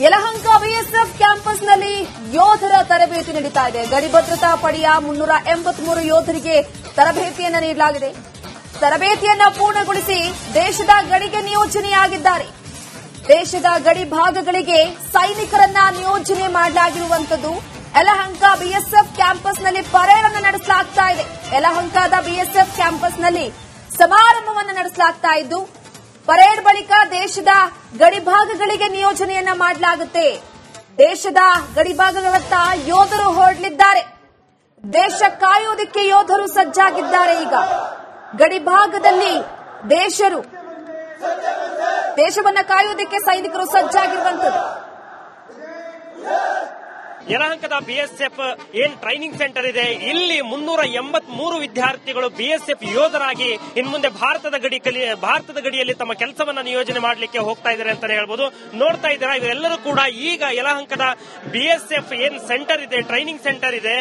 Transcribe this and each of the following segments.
Yelahanka BSF ಕ್ಯಾಂಪಸ್ನಲ್ಲಿ ಯೋಧರ ತರಬೇತಿ ನಡೀತಾ ಇದೆ. ಗಡಿ ಭದ್ರತಾ ಪಡೆಯ 383 ಯೋಧರಿಗೆ ತರಬೇತಿಯನ್ನು ನೀಡಲಾಗಿದೆ. ತರಬೇತಿಯನ್ನ ಪೂರ್ಣಗೊಳಿಸಿ ದೇಶದ ಗಡಿಗೆ ನಿಯೋಜನೆಯಾಗಿದ್ದಾರೆ. ದೇಶದ ಗಡಿ ಭಾಗಗಳಿಗೆ ಸೈನಿಕರನ್ನ ನಿಯೋಜನೆ ಮಾಡಲಾಗಿರುವಂತದ್ದು. ಯಲಹಂಕ ಬಿಎಸ್ಎಫ್ ಕ್ಯಾಂಪಸ್ನಲ್ಲಿ ಪರೇಡ್ ಅನ್ನು ನಡೆಸಲಾಗ್ತಾ ಇದೆ. ಯಲಹಂಕದ ಬಿಎಸ್ಎಫ್ ಕ್ಯಾಂಪಸ್ನಲ್ಲಿ ಸಮಾರಂಭವನ್ನು ನಡೆಸಲಾಗ್ತಾ ಇದ್ದು, ಪರೇಡ್ ಬಳಿಕ ದೇಶದ ಗಡಿ ಭಾಗಗಳಿಗೆ ನಿಯೋಜನೆಯನ್ನ ಮಾಡಲಾಗುತ್ತೆ. ದೇಶದ ಗಡಿ ಭಾಗಗಳತ್ತ ಯೋಧರು ಹೊರಡಲಿದ್ದಾರೆ. ದೇಶ ಕಾಯೋದಕ್ಕೆ ಯೋಧರು ಸಜ್ಜಾಗಿದ್ದಾರೆ. ಈಗ ಗಡಿ ಭಾಗದಲ್ಲಿ ದೇಶವನ್ನ ಕಾಯೋದಕ್ಕೆ ಸೈನಿಕರು ಸಜ್ಜಾಗಿರುವಂತದ್ದು. ಯಲಹಂಕದ ಬಿಎಸ್ಎಫ್ ಏನ್ ಟ್ರೈನಿಂಗ್ ಸೆಂಟರ್ ಇದೆ, ಇಲ್ಲಿ 383 ವಿದ್ಯಾರ್ಥಿಗಳು ಬಿಎಸ್ಎಫ್ ಯೋಧರಾಗಿ ಇನ್ಮುಂದೆ ಭಾರತದ ಗಡಿಯಲ್ಲಿ ತಮ್ಮ ಕೆಲಸವನ್ನ ನಿಯೋಜನೆ ಮಾಡಲಿಕ್ಕೆ ಹೋಗ್ತಾ ಇದ್ದಾರೆ ಅಂತಾನೆ ಹೇಳ್ಬೋದು. ನೋಡ್ತಾ ಇದ್ದೀರಾ, ಇವರೆಲ್ಲರೂ ಕೂಡ ಈಗ ಯಲಹಂಕದ ಬಿಎಸ್ಎಫ್ ಏನ್ ಸೆಂಟರ್ ಇದೆ, ಟ್ರೈನಿಂಗ್ ಸೆಂಟರ್ ಇದೆ,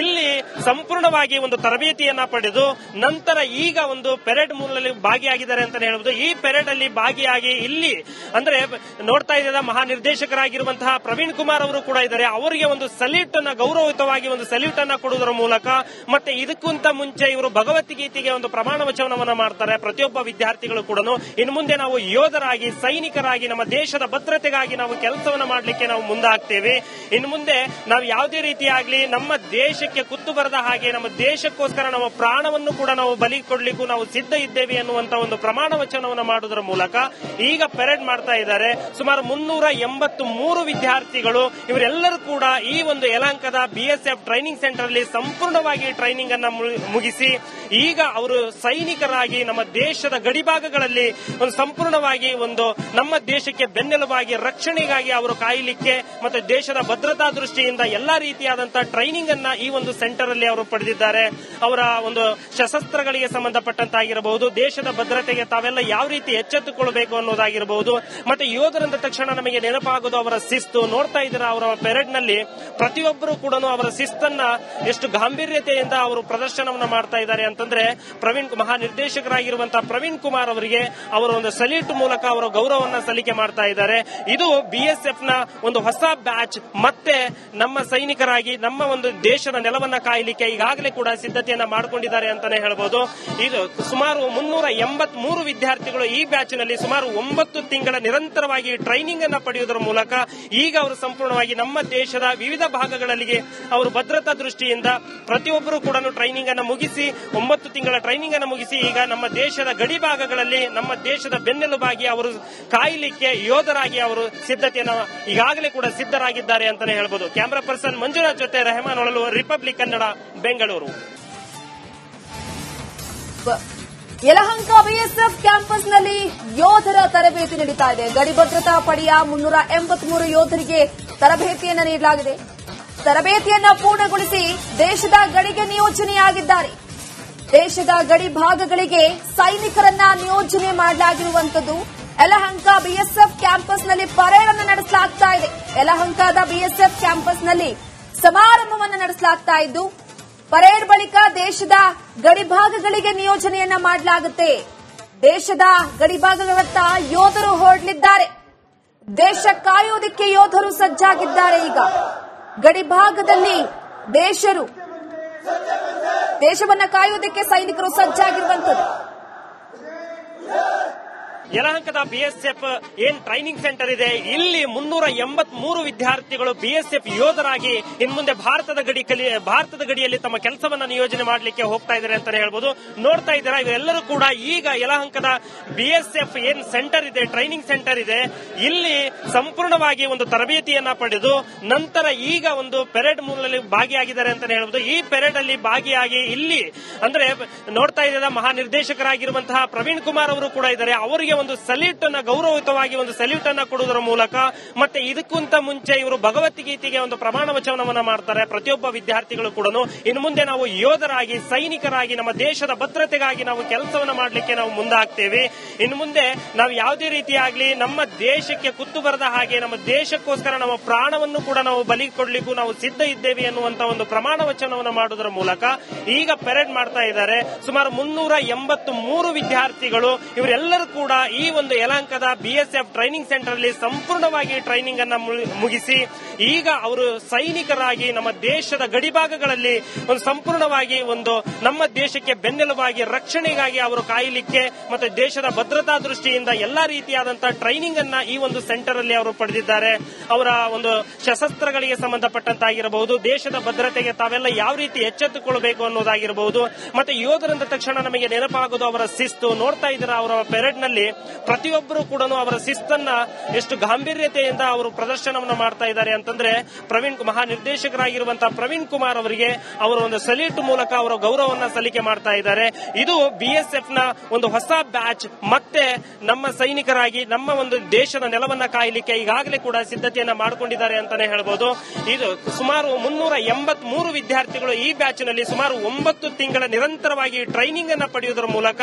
ಇಲ್ಲಿ ಸಂಪೂರ್ಣವಾಗಿ ಒಂದು ತರಬೇತಿಯನ್ನ ಪಡೆದು ನಂತರ ಈಗ ಒಂದು ಪೆರೇಡ್ ಮೂಲಲ್ಲಿ ಭಾಗಿಯಾಗಿದ್ದಾರೆ ಅಂತಾನೆ ಹೇಳ್ಬೋದು. ಈ ಪೆರೇಡ್ ಅಲ್ಲಿ ಭಾಗಿಯಾಗಿ ಇಲ್ಲಿ ಅಂದ್ರೆ ನೋಡ್ತಾ ಇದ್ದೀರಾ, ಮಹಾನಿರ್ದೇಶಕರಾಗಿರುವಂತಹ ಪ್ರವೀಣ್ ಕುಮಾರ್ ಅವರು ಕೂಡ ಇದ್ದಾರೆ. ಅವರಿಗೆ ಒಂದು ಸಲ್ಯೂಟ್ ಅನ್ನ ಗೌರವಯುತವಾಗಿ ಒಂದು ಸಲ್ಯೂಟ್ ಅನ್ನ ಕೊಡುವುದರ ಮೂಲಕ ಮತ್ತೆ ಇದಕ್ಕಿಂತ ಮುಂಚೆ ಇವರು ಭಗವದ್ಗೀತೆಗೆ ಒಂದು ಪ್ರಮಾಣ ವಚನವನ್ನ ಮಾಡ್ತಾರೆ. ಪ್ರತಿಯೊಬ್ಬ ವಿದ್ಯಾರ್ಥಿಗಳು ಕೂಡ ಇನ್ನು ಮುಂದೆ ನಾವು ಯೋಧರಾಗಿ ಸೈನಿಕರಾಗಿ ನಮ್ಮ ದೇಶದ ಭದ್ರತೆಗಾಗಿ ನಾವು ಕೆಲಸವನ್ನ ಮಾಡಲಿಕ್ಕೆ ನಾವು ಮುಂದಾಗ್ತೇವೆ. ಇನ್ನು ಮುಂದೆ ನಾವು ಯಾವುದೇ ರೀತಿಯಾಗ್ಲಿ ನಮ್ಮ ದೇಶಕ್ಕೆ ಕುತ್ತು ಬರದ ಹಾಗೆ ನಮ್ಮ ದೇಶಕ್ಕೋಸ್ಕರ ನಮ್ಮ ಪ್ರಾಣವನ್ನು ಕೂಡ ನಾವು ಬಲಿ ಕೊಡ್ಲಿಕ್ಕೂ ನಾವು ಸಿದ್ಧ ಇದ್ದೇವೆ ಅನ್ನುವಂತ ಒಂದು ಪ್ರಮಾಣ ವಚನವನ್ನು ಮಾಡುವುದರ ಮೂಲಕ ಈಗ ಪೆರೇಡ್ ಮಾಡ್ತಾ ಇದ್ದಾರೆ. ಸುಮಾರು 383 ವಿದ್ಯಾರ್ಥಿಗಳು ಇವರೆಲ್ಲರೂ ಕೂಡ ಈ ಒಂದು ಯಲಹಂಕದ ಬಿಎಸ್ಎಫ್ ಟ್ರೈನಿಂಗ್ ಸೆಂಟರ್ ಅಲ್ಲಿ ಸಂಪೂರ್ಣವಾಗಿ ಟ್ರೈನಿಂಗ್ ಅನ್ನ ಮುಗಿಸಿ ಈಗ ಅವರು ಸೈನಿಕರಾಗಿ ನಮ್ಮ ದೇಶದ ಗಡಿಭಾಗಗಳಲ್ಲಿ ಒಂದು ಸಂಪೂರ್ಣವಾಗಿ ಒಂದು ನಮ್ಮ ದೇಶಕ್ಕೆ ಬೆನ್ನೆಲುಬಾಗಿ ರಕ್ಷಣೆಗಾಗಿ ಅವರು ಕಾಯಲಿಕ್ಕೆ ಮತ್ತು ದೇಶದ ಭದ್ರತಾ ದೃಷ್ಟಿಯಿಂದ ಎಲ್ಲಾ ರೀತಿಯಾದಂತಹ ಟ್ರೈನಿಂಗ್ ಅನ್ನ ಈ ಒಂದು ಸೆಂಟರ್ ಅಲ್ಲಿ ಅವರು ಪಡೆದಿದ್ದಾರೆ. ಅವರ ಒಂದು ಶಸ್ತ್ರಾಸ್ತ್ರಗಳಿಗೆ ಸಂಬಂಧಪಟ್ಟಂತಾಗಿರಬಹುದು, ದೇಶದ ಭದ್ರತೆಗೆ ತಾವೆಲ್ಲ ಯಾವ ರೀತಿ ಎಚ್ಚೆತ್ತುಕೊಳ್ಳಬೇಕು ಅನ್ನೋದಾಗಿರಬಹುದು. ಮತ್ತೆ ಯೋಧರಂದ ತಕ್ಷಣ ನಮಗೆ ನೆನಪಾಗೋದು ಅವರ ಶಿಸ್ತು. ನೋಡ್ತಾ ಇದ್ದೀರಾ, ಅವರ ಪೆರೇಡ್ ನಲ್ಲಿ ಪ್ರತಿಯೊಬ್ಬರು ಕೂಡ ಅವರ ಶಿಸ್ತನ್ನ ಎಷ್ಟು ಗಾಂಭೀರ್ಯತೆಯಿಂದ ಅವರು ಪ್ರದರ್ಶನವನ್ನ ಮಾಡ್ತಾ ಇದ್ದಾರೆ ಅಂತಂದ್ರೆ ಮಹಾನಿರ್ದೇಶಕರಾಗಿರುವಂತಹ ಪ್ರವೀಣ್ ಕುಮಾರ್ ಅವರಿಗೆ ಅವರ ಒಂದು ಸಲ್ಯೂಟ್ ಮೂಲಕ ಅವರ ಗೌರವವನ್ನು ಸಲ್ಲಿಕೆ ಮಾಡ್ತಾ ಇದ್ದಾರೆ. ಇದು ಬಿಎಸ್ಎಫ್ ನ ಒಂದು ಹೊಸ ಬ್ಯಾಚ್. ಮತ್ತೆ ನಮ್ಮ ಸೈನಿಕರಾಗಿ ನಮ್ಮ ಒಂದು ದೇಶದ ನೆಲವನ್ನ ಕಾಯಲಿಕ್ಕೆ ಈಗಾಗಲೇ ಕೂಡ ಸಿದ್ಧತೆಯನ್ನ ಮಾಡಿಕೊಂಡಿದ್ದಾರೆ ಅಂತಾನೆ ಹೇಳಬಹುದು. ಇದು ಸುಮಾರು 383 ವಿದ್ಯಾರ್ಥಿಗಳು ಈ ಬ್ಯಾಚ್ ನಲ್ಲಿ ಸುಮಾರು 9 ತಿಂಗಳ ನಿರಂತರವಾಗಿ ಟ್ರೈನಿಂಗ್ ಅನ್ನ ಪಡೆಯುವುದರ ಮೂಲಕ ಈಗ ಅವರು ಸಂಪೂರ್ಣವಾಗಿ ನಮ್ಮ ದೇಶದ ವಿವಿಧ ಭಾಗಗಳಿಗೆ ಅವರು ಭದ್ರತಾ ದೃಷ್ಟಿಯಿಂದ ಪ್ರತಿಯೊಬ್ಬರು ಕೂಡ ಟ್ರೈನಿಂಗ್ ಅನ್ನು ಮುಗಿಸಿ 9 ತಿಂಗಳ ಟ್ರೈನಿಂಗ್ ಅನ್ನು ಮುಗಿಸಿ ಈಗ ನಮ್ಮ ದೇಶದ ಗಡಿ ಭಾಗಗಳಲ್ಲಿ ನಮ್ಮ ದೇಶದ ಬೆನ್ನೆಲುಬಾಗಿ ಅವರು ಕಾಯಲಿಕ್ಕೆ ಯೋಧರಾಗಿ ಅವರು ಸಿದ್ಧತೆಯನ್ನು ಈಗಾಗಲೇ ಕೂಡ ಸಿದ್ಧರಾಗಿದ್ದಾರೆ ಅಂತಾನೆ ಹೇಳಬಹುದು. ಕ್ಯಾಮರಾ ಪರ್ಸನ್ ಮಂಜುನಾಥ್ ಜೊತೆ ರೆಹಮಾನ್ ಹೊಳಲು, ರಿಪಬ್ಲಿಕ್ ಕನ್ನಡ, ಬೆಂಗಳೂರು. ಯಲಹಂಕ ಬಿಎಸ್ಎಫ್ ಕ್ಯಾಂಪಸ್ನಲ್ಲಿ ಯೋಧರ ತರಬೇತಿ ನಡೀತಾ ಇದೆ. ಗಡಿ ಭದ್ರತಾ ಪಡೆಯ 383 ಯೋಧರಿಗೆ ತರಬೇತಿಯನ್ನು ನೀಡಲಾಗಿದೆ. ತರಬೇತಿಯನ್ನ ಪೂರ್ಣಗೊಳಿಸಿ ದೇಶದ ಗಡಿಗೆ ನಿಯೋಜನೆಯಾಗಿದ್ದಾರೆ. ದೇಶದ ಗಡಿ ಭಾಗಗಳಿಗೆ ಸೈನಿಕರನ್ನ ನಿಯೋಜನೆ ಮಾಡಲಾಗಿರುವಂತದ್ದು. ಯಲಹಂಕ ಬಿಎಸ್ಎಫ್ ಕ್ಯಾಂಪಸ್ನಲ್ಲಿ ಪರೇಡ್ ಅನ್ನು ನಡೆಸಲಾಗ್ತಾ ಇದೆ. ಯಲಹಂಕದ ಬಿಎಸ್ಎಫ್ ಕ್ಯಾಂಪಸ್ನಲ್ಲಿ ಸಮಾರಂಭವನ್ನು ನಡೆಸಲಾಗ್ತಾ ಇದ್ದು, ಪರೇಡ್ ಬಳಿಕ ದೇಶದ ಗಡಿ ಭಾಗಗಳಿಗೆ ನಿಯೋಜನೆಯನ್ನ ಮಾಡಲಾಗುತ್ತೆ. ದೇಶದ ಗಡಿ ಭಾಗಗಳತ್ತ ಯೋಧರು ಹೊರಡಲಿದ್ದಾರೆ. ದೇಶ ಕಾಯೋದಕ್ಕೆ ಯೋಧರು ಸಜ್ಜಾಗಿದ್ದಾರೆ. ಈಗ ಗಡಿ ಭಾಗದಲ್ಲಿ ದೇಶವನ್ನ ಕಾಯೋದಕ್ಕೆ ಸೈನಿಕರು ಸಜ್ಜಾಗಿರುವಂತದ್ದು. ಯಲಹಂಕದ ಬಿಎಸ್ಎಫ್ ಏನ್ ಟ್ರೈನಿಂಗ್ ಸೆಂಟರ್ ಇದೆ, ಇಲ್ಲಿ 383 ವಿದ್ಯಾರ್ಥಿಗಳು ಬಿಎಸ್ಎಫ್ ಯೋಧರಾಗಿ ಇನ್ಮುಂದೆ ಭಾರತದ ಗಡಿಯಲ್ಲಿ ತಮ್ಮ ಕೆಲಸವನ್ನ ನಿಯೋಜನೆ ಮಾಡಲಿಕ್ಕೆ ಹೋಗ್ತಾ ಇದ್ದಾರೆ ಅಂತಾನೆ ಹೇಳ್ಬೋದು. ನೋಡ್ತಾ ಇದ್ದೀರಾ, ಇವರೆಲ್ಲರೂ ಕೂಡ ಈಗ ಯಲಹಂಕದ ಬಿಎಸ್ಎಫ್ ಏನ್ ಸೆಂಟರ್ ಇದೆ, ಟ್ರೈನಿಂಗ್ ಸೆಂಟರ್ ಇದೆ, ಇಲ್ಲಿ ಸಂಪೂರ್ಣವಾಗಿ ಒಂದು ತರಬೇತಿಯನ್ನ ಪಡೆದು ನಂತರ ಈಗ ಒಂದು ಪೆರೇಡ್ ಮೂಲಲ್ಲಿ ಭಾಗಿಯಾಗಿದ್ದಾರೆ ಅಂತಾನೆ ಹೇಳ್ಬೋದು. ಈ ಪೆರೇಡ್ ಅಲ್ಲಿ ಭಾಗಿಯಾಗಿ ಇಲ್ಲಿ ಅಂದ್ರೆ ನೋಡ್ತಾ ಇದ್ದೀರಾ, ಮಹಾನಿರ್ದೇಶಕರಾಗಿರುವಂತಹ ಪ್ರವೀಣ್ ಕುಮಾರ್ ಅವರು ಕೂಡ ಇದ್ದಾರೆ. ಅವರಿಗೆ ಒಂದು ಸಲ್ಯೂಟ್ ಅನ್ನ ಗೌರವಯುತವಾಗಿ ಒಂದು ಸಲ್ಯೂಟ್ ಅನ್ನ ಕೊಡುವುದರ ಮೂಲಕ ಮತ್ತೆ ಇದಕ್ಕಿಂತ ಮುಂಚೆ ಇವರು ಭಗವದ್ಗೀತೆಗೆ ಒಂದು ಪ್ರಮಾಣ ವಚನವನ್ನ ಮಾಡ್ತಾರೆ. ಪ್ರತಿಯೊಬ್ಬ ವಿದ್ಯಾರ್ಥಿಗಳು ಕೂಡ ಇನ್ನು ಮುಂದೆ ನಾವು ಯೋಧರಾಗಿ ಸೈನಿಕರಾಗಿ ನಮ್ಮ ದೇಶದ ಭದ್ರತೆಗಾಗಿ ನಾವು ಕೆಲಸವನ್ನ ಮಾಡಲಿಕ್ಕೆ ನಾವು ಮುಂದಾಗ್ತೇವೆ. ಇನ್ನು ಮುಂದೆ ನಾವು ಯಾವುದೇ ರೀತಿಯಾಗ್ಲಿ ನಮ್ಮ ದೇಶಕ್ಕೆ ಕುತ್ತು ಬರದ ಹಾಗೆ ನಮ್ಮ ದೇಶಕ್ಕೋಸ್ಕರ ನಮ್ಮ ಪ್ರಾಣವನ್ನು ಕೂಡ ನಾವು ಬಲಿ ಕೊಡ್ಲಿಕ್ಕೂ ನಾವು ಸಿದ್ಧ ಇದ್ದೇವೆ ಅನ್ನುವಂತ ಒಂದು ಪ್ರಮಾಣ ವಚನವನ್ನು ಮಾಡುವುದರ ಮೂಲಕ ಈಗ ಪೆರೇಡ್ ಮಾಡ್ತಾ ಇದ್ದಾರೆ. ಸುಮಾರು 383 ವಿದ್ಯಾರ್ಥಿಗಳು ಇವರೆಲ್ಲರೂ ಕೂಡ ಈ ಒಂದು ಯಲಹಂಕದ BSF ಟ್ರೈನಿಂಗ್ ಸೆಂಟರ್ ಅಲ್ಲಿ ಸಂಪೂರ್ಣವಾಗಿ ಟ್ರೈನಿಂಗ್ ಅನ್ನ ಮುಗಿಸಿ ಈಗ ಅವರು ಸೈನಿಕರಾಗಿ ನಮ್ಮ ದೇಶದ ಗಡಿಭಾಗಗಳಲ್ಲಿ ಒಂದು ಸಂಪೂರ್ಣವಾಗಿ ಒಂದು ನಮ್ಮ ದೇಶಕ್ಕೆ ಬೆನ್ನೆಲುಬಾಗಿ ರಕ್ಷಣೆಗಾಗಿ ಅವರು ಕಾಯಲಿಕ್ಕೆ ಮತ್ತು ದೇಶದ ಭದ್ರತಾ ದೃಷ್ಟಿಯಿಂದ ಎಲ್ಲಾ ರೀತಿಯಾದಂತಹ ಟ್ರೈನಿಂಗ್ ಅನ್ನ ಈ ಒಂದು ಸೆಂಟರ್ ಅಲ್ಲಿ ಅವರು ಪಡೆದಿದ್ದಾರೆ. ಅವರ ಒಂದು ಶಸ್ತ್ರಾಸ್ತ್ರಗಳಿಗೆ ಸಂಬಂಧಪಟ್ಟಂತಾಗಿರಬಹುದು, ದೇಶದ ಭದ್ರತೆಗೆ ತಾವೆಲ್ಲ ಯಾವ ರೀತಿ ಎಚ್ಚೆತ್ತುಕೊಳ್ಳಬೇಕು ಅನ್ನೋದಾಗಿರಬಹುದು. ಮತ್ತೆ ಯೋಧರಂದ ತಕ್ಷಣ ನಮಗೆ ನೆನಪಾಗೋದು ಅವರ ಶಿಸ್ತು. ನೋಡ್ತಾ ಇದ್ದೀರಾ ಅವರ ಪೆರೇಡ್ ನಲ್ಲಿ ಪ್ರತಿಯೊಬ್ಬರು ಕೂಡ ಅವರ ಶಿಸ್ತನ್ನ ಎಷ್ಟು ಗಾಂಭೀರ್ಯತೆಯಿಂದ ಅವರು ಪ್ರದರ್ಶನವನ್ನು ಮಾಡ್ತಾ ಇದ್ದಾರೆ ಅಂತಂದ್ರೆ ಮಹಾನಿರ್ದೇಶಕರಾಗಿರುವಂತಹ ಪ್ರವೀಣ್ ಕುಮಾರ್ ಅವರಿಗೆ ಅವರ ಒಂದು ಸಲ್ಯೂಟ್ ಮೂಲಕ ಅವರ ಗೌರವವನ್ನು ಸಲ್ಲಿಕೆ ಮಾಡ್ತಾ ಇದ್ದಾರೆ. ಇದು BSF ನ ಒಂದು ಹೊಸ ಬ್ಯಾಚ್ ಮತ್ತೆ ನಮ್ಮ ಸೈನಿಕರಾಗಿ ನಮ್ಮ ಒಂದು ದೇಶದ ನೆಲವನ್ನ ಕಾಯಲಿಕ್ಕೆ ಈಗಾಗಲೇ ಕೂಡ ಸಿದ್ಧತೆಯನ್ನ ಮಾಡಿಕೊಂಡಿದ್ದಾರೆ ಅಂತಾನೆ ಹೇಳ್ಬೋದು. ಇದು ಸುಮಾರು 383 ವಿದ್ಯಾರ್ಥಿಗಳು ಈ ಬ್ಯಾಚ್ ನಲ್ಲಿ ಸುಮಾರು 9 ತಿಂಗಳ ನಿರಂತರವಾಗಿ ಟ್ರೈನಿಂಗ್ ಅನ್ನ ಪಡೆಯುವುದರ ಮೂಲಕ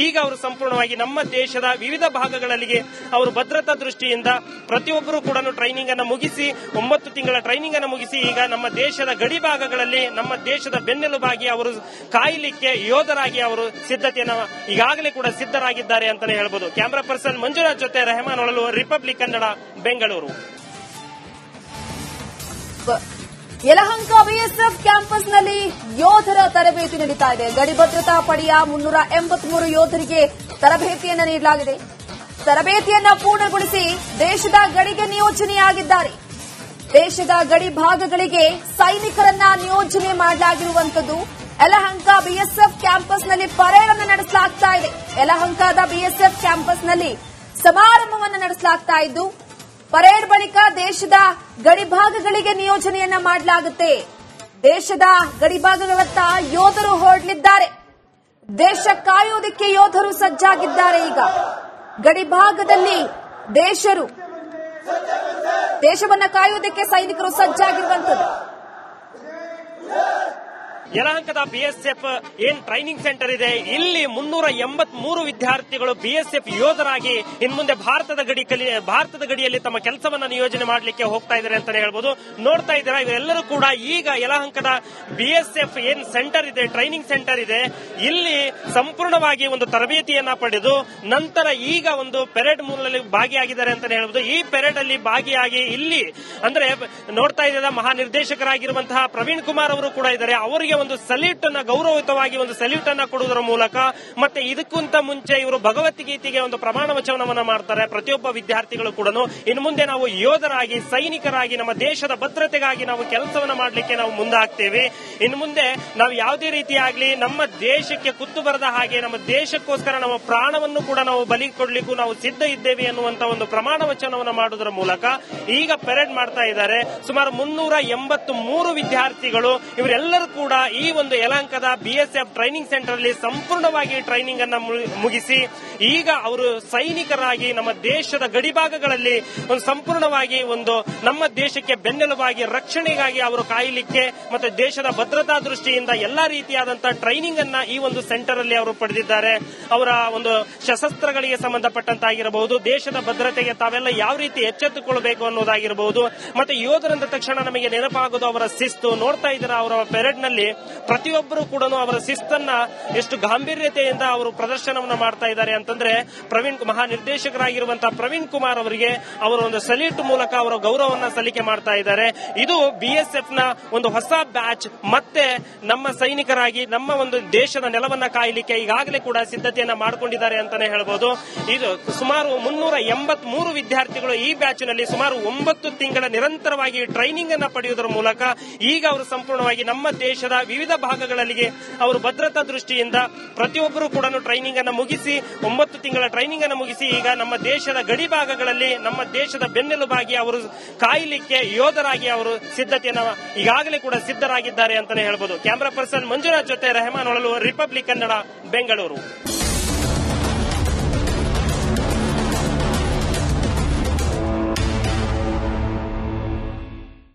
ಈಗ ಅವರು ಸಂಪೂರ್ಣವಾಗಿ ನಮ್ಮ ದೇಶದ ವಿವಿಧ ಭಾಗಗಳಿಗೆ ಅವರು ಭದ್ರತಾ ದೃಷ್ಟಿಯಿಂದ ಪ್ರತಿಯೊಬ್ಬರು ಕೂಡ ಟ್ರೈನಿಂಗ್ ಅನ್ನು ಮುಗಿಸಿ 9 ತಿಂಗಳ ಟ್ರೈನಿಂಗ್ ಅನ್ನು ಮುಗಿಸಿ ಈಗ ನಮ್ಮ ದೇಶದ ಗಡಿ ಭಾಗಗಳಲ್ಲಿ ನಮ್ಮ ದೇಶದ ಬೆನ್ನೆಲುಬಾಗಿ ಅವರು ಕಾಯಲಿಕ್ಕೆ ಯೋಧರಾಗಿ ಅವರು ಸಿದ್ಧತೆಯನ್ನು ಈಗಾಗಲೇ ಕೂಡ ಸಿದ್ಧರಾಗಿದ್ದಾರೆ ಅಂತಾನೆ ಹೇಳ್ಬೋದು. ಕ್ಯಾಮರಾ ಪರ್ಸನ್ ಮಂಜುನಾಥ್ ಜೊತೆ ರೆಹಮಾನ್ ಹೊಳಲು, ರಿಪಬ್ಲಿಕ್ ಕನ್ನಡ, ಬೆಂಗಳೂರು. ಯಲಹಂಕ BSF ಕ್ಯಾಂಪಸ್ನಲ್ಲಿ ಯೋಧರ ತರಬೇತಿ ನಡೀತಾ ಇದೆ. ಗಡಿ ಭದ್ರತಾ ಪಡೆಯ 383 ಯೋಧರಿಗೆ ತರಬೇತಿಯನ್ನು ನೀಡಲಾಗಿದೆ. ತರಬೇತಿಯನ್ನ ಪೂರ್ಣಗೊಳಿಸಿ ದೇಶದ ಗಡಿಗೆ ನಿಯೋಜನೆಯಾಗಿದ್ದಾರೆ. ದೇಶದ ಗಡಿ ಭಾಗಗಳಿಗೆ ಸೈನಿಕರನ್ನ ನಿಯೋಜನೆ ಮಾಡಲಾಗಿರುವಂತದ್ದು. ಯಲಹಂಕ BSF ಕ್ಯಾಂಪಸ್ನಲ್ಲಿ ಪರೇಡ್ ಅನ್ನು ನಡೆಸಲಾಗ್ತಾ ಇದೆ. ಯಲಹಂಕದ BSF ಕ್ಯಾಂಪಸ್ನಲ್ಲಿ ಸಮಾರಂಭವನ್ನು ನಡೆಸಲಾಗ್ತಾ ಇದ್ದು ಪರೇಡ್ ಬಳಿಕ ದೇಶದ ಗಡಿ ಭಾಗಗಳಿಗೆ ನಿಯೋಜನೆಯನ್ನ ಮಾಡಲಾಗುತ್ತೆ. ದೇಶದ ಗಡಿ ಭಾಗಗಳತ್ತ ಯೋಧರು ಹೊರಡಲಿದ್ದಾರೆ. ದೇಶ ಕಾಯೋದಕ್ಕೆ ಯೋಧರು ಸಜ್ಜಾಗಿದ್ದಾರೆ. ಈಗ ಗಡಿ ಭಾಗದಲ್ಲಿ ದೇಶವನ್ನ ಕಾಯೋದಕ್ಕೆ ಸೈನಿಕರು ಸಜ್ಜಾಗಿರುವಂತದ್ದು. ಯಲಹಂಕದ BSF ಟ್ರೈನಿಂಗ್ ಸೆಂಟರ್ ಇದೆ. ಇಲ್ಲಿ 383 ವಿದ್ಯಾರ್ಥಿಗಳು BSF ಯೋಧರಾಗಿ ಇನ್ಮುಂದೆ ಭಾರತದ ಗಡಿಯಲ್ಲಿ ತಮ್ಮ ಕೆಲಸವನ್ನ ನಿಯೋಜನೆ ಮಾಡಲಿಕ್ಕೆ ಹೋಗ್ತಾ ಇದ್ದಾರೆ ಅಂತಾನೆ ಹೇಳ್ಬೋದು. ನೋಡ್ತಾ ಇದ್ದೀರಾ ಇವರೆಲ್ಲರೂ ಕೂಡ ಈಗ ಯಲಹಂಕದ BSF ಸೆಂಟರ್ ಇದೆ, ಟ್ರೈನಿಂಗ್ ಸೆಂಟರ್ ಇದೆ. ಇಲ್ಲಿ ಸಂಪೂರ್ಣವಾಗಿ ಒಂದು ತರಬೇತಿಯನ್ನ ಪಡೆದು ನಂತರ ಈಗ ಒಂದು ಪೆರೇಡ್ ಮೂಲಲ್ಲಿ ಭಾಗಿಯಾಗಿದ್ದಾರೆ ಅಂತಾನೆ ಹೇಳ್ಬೋದು. ಈ ಪೆರೇಡ್ ಅಲ್ಲಿ ಭಾಗಿಯಾಗಿ ಇಲ್ಲಿ ಅಂದ್ರೆ ನೋಡ್ತಾ ಇದ್ದೀರಾ ಮಹಾನಿರ್ದೇಶಕರಾಗಿರುವಂತಹ ಪ್ರವೀಣ್ ಕುಮಾರ್ ಅವರು ಕೂಡ ಇದ್ದಾರೆ. ಅವರಿಗೆ ಒಂದು ಸಲ್ಯೂಟ್ ಅನ್ನ ಗೌರವಯುತವಾಗಿ ಒಂದು ಸಲ್ಯೂಟ್ ಅನ್ನ ಕೊಡುವುದರ ಮೂಲಕ ಮತ್ತೆ ಇದಕ್ಕಿಂತ ಮುಂಚೆ ಇವರು ಭಗವದ್ಗೀತೆಗೆ ಒಂದು ಪ್ರಮಾಣ ವಚನವನ್ನ ಮಾಡ್ತಾರೆ. ಪ್ರತಿಯೊಬ್ಬ ವಿದ್ಯಾರ್ಥಿಗಳು ಕೂಡ ಇನ್ನು ಮುಂದೆ ನಾವು ಯೋಧರಾಗಿ ಸೈನಿಕರಾಗಿ ನಮ್ಮ ದೇಶದ ಭದ್ರತೆಗಾಗಿ ನಾವು ಕೆಲಸವನ್ನ ಮಾಡಲಿಕ್ಕೆ ನಾವು ಮುಂದಾಗ್ತೇವೆ. ಇನ್ನು ಮುಂದೆ ನಾವು ಯಾವುದೇ ರೀತಿಯಾಗ್ಲಿ ನಮ್ಮ ದೇಶಕ್ಕೆ ಕುತ್ತು ಬರದ ಹಾಗೆ ನಮ್ಮ ದೇಶಕ್ಕೋಸ್ಕರ ನಮ್ಮ ಪ್ರಾಣವನ್ನು ಕೂಡ ನಾವು ಬಲಿ ಕೊಡ್ಲಿಕ್ಕೂ ನಾವು ಸಿದ್ಧ ಇದ್ದೇವೆ ಅನ್ನುವಂತ ಒಂದು ಪ್ರಮಾಣ ವಚನವನ್ನು ಮಾಡುವುದರ ಮೂಲಕ ಈಗ ಪೆರೇಡ್ ಮಾಡ್ತಾ ಇದ್ದಾರೆ. ಸುಮಾರು 383 ವಿದ್ಯಾರ್ಥಿಗಳು ಇವರೆಲ್ಲರೂ ಕೂಡ ಈ ಒಂದು ಯಲಹಂಕದ BSF ಟ್ರೈನಿಂಗ್ ಸೆಂಟರ್ ಅಲ್ಲಿ ಸಂಪೂರ್ಣವಾಗಿ ಟ್ರೈನಿಂಗ್ ಅನ್ನ ಮುಗಿಸಿ ಈಗ ಅವರು ಸೈನಿಕರಾಗಿ ನಮ್ಮ ದೇಶದ ಗಡಿ ಭಾಗಗಳಲ್ಲಿ ಒಂದು ಸಂಪೂರ್ಣವಾಗಿ ಒಂದು ನಮ್ಮ ದೇಶಕ್ಕೆ ಬೆನ್ನೆಲುಬಾಗಿ ರಕ್ಷಣೆಗಾಗಿ ಅವರು ಕಾಯಲಿಕ್ಕೆ ಮತ್ತು ದೇಶದ ಭದ್ರತಾ ದೃಷ್ಟಿಯಿಂದ ಎಲ್ಲಾ ರೀತಿಯಾದಂತಹ ಟ್ರೈನಿಂಗ್ ಅನ್ನ ಈ ಒಂದು ಸೆಂಟರ್ ಅಲ್ಲಿ ಅವರು ಪಡೆದಿದ್ದಾರೆ. ಅವರ ಒಂದು ಶಸ್ತ್ರಾಸ್ತ್ರಗಳಿಗೆ ಸಂಬಂಧಪಟ್ಟಂತಾಗಿರಬಹುದು, ದೇಶದ ಭದ್ರತೆಗೆ ತಾವೆಲ್ಲ ಯಾವ ರೀತಿ ಎಚ್ಚೆತ್ತುಕೊಳ್ಳಬೇಕು ಅನ್ನೋದಾಗಿರಬಹುದು. ಮತ್ತೆ ಯೋಧರಂದ ತಕ್ಷಣ ನಮಗೆ ನೆನಪಾಗೋದು ಅವರ ಶಿಸ್ತು. ನೋಡ್ತಾ ಇದ್ದೀರಾ ಅವರ ಪೆರೇಡ್ ನಲ್ಲಿ ಪ್ರತಿಯೊಬ್ಬರು ಕೂಡ ಅವರ ಶಿಸ್ತನ್ನ ಎಷ್ಟು ಗಾಂಭೀರ್ಯತೆಯಿಂದ ಅವರು ಪ್ರದರ್ಶನವನ್ನು ಮಾಡ್ತಾ ಇದ್ದಾರೆ ಅಂತಂದ್ರೆ ಮಹಾನಿರ್ದೇಶಕರಾಗಿರುವಂತಹ ಪ್ರವೀಣ್ ಕುಮಾರ್ ಅವರಿಗೆ ಅವರ ಒಂದು ಸಲ್ಯೂಟ್ ಮೂಲಕ ಅವರ ಗೌರವವನ್ನು ಸಲ್ಲಿಕೆ ಮಾಡ್ತಾ ಇದ್ದಾರೆ. ಇದು BSF ನ ಒಂದು ಹೊಸ ಬ್ಯಾಚ್ ಮತ್ತೆ ನಮ್ಮ ಸೈನಿಕರಾಗಿ ನಮ್ಮ ಒಂದು ದೇಶದ ನೆಲವನ್ನ ಕಾಯಲಿಕ್ಕೆ ಈಗಾಗಲೇ ಕೂಡ ಸಿದ್ಧತೆಯನ್ನ ಮಾಡಿಕೊಂಡಿದ್ದಾರೆ ಅಂತಾನೆ ಹೇಳ್ಬೋದು. ಇದು ಸುಮಾರು 383 ವಿದ್ಯಾರ್ಥಿಗಳು ಈ ಬ್ಯಾಚ್ ನಲ್ಲಿ ಸುಮಾರು 9 ತಿಂಗಳ ನಿರಂತರವಾಗಿ ಟ್ರೈನಿಂಗ್ ಅನ್ನ ಪಡೆಯುವುದರ ಮೂಲಕ ಈಗ ಅವರು ಸಂಪೂರ್ಣವಾಗಿ ನಮ್ಮ ದೇಶದ ವಿವಿಧ ಭಾಗಗಳಿಗೆ ಅವರು ಭದ್ರತಾ ದೃಷ್ಟಿಯಿಂದ ಪ್ರತಿಯೊಬ್ಬರು ಕೂಡ ಟ್ರೈನಿಂಗ್ ಅನ್ನು ಮುಗಿಸಿ 9 ತಿಂಗಳ ಟ್ರೈನಿಂಗ್ ಅನ್ನು ಮುಗಿಸಿ ಈಗ ನಮ್ಮ ದೇಶದ ಗಡಿ ಭಾಗಗಳಲ್ಲಿ ನಮ್ಮ ದೇಶದ ಬೆನ್ನೆಲುಬಾಗಿ ಅವರು ಕಾಯಲಿಕ್ಕೆ ಯೋಧರಾಗಿ ಅವರು ಸಿದ್ಧತೆಯನ್ನು ಈಗಾಗಲೇ ಕೂಡ ಸಿದ್ಧರಾಗಿದ್ದಾರೆ ಅಂತಾನೆ ಹೇಳ್ಬೋದು. ಕ್ಯಾಮರಾ ಪರ್ಸನ್ ಮಂಜುನಾಥ್ ಜೊತೆ ರೆಹಮಾನ್ ಹೊಳಲು, ರಿಪಬ್ಲಿಕ್ ಕನ್ನಡ, ಬೆಂಗಳೂರು.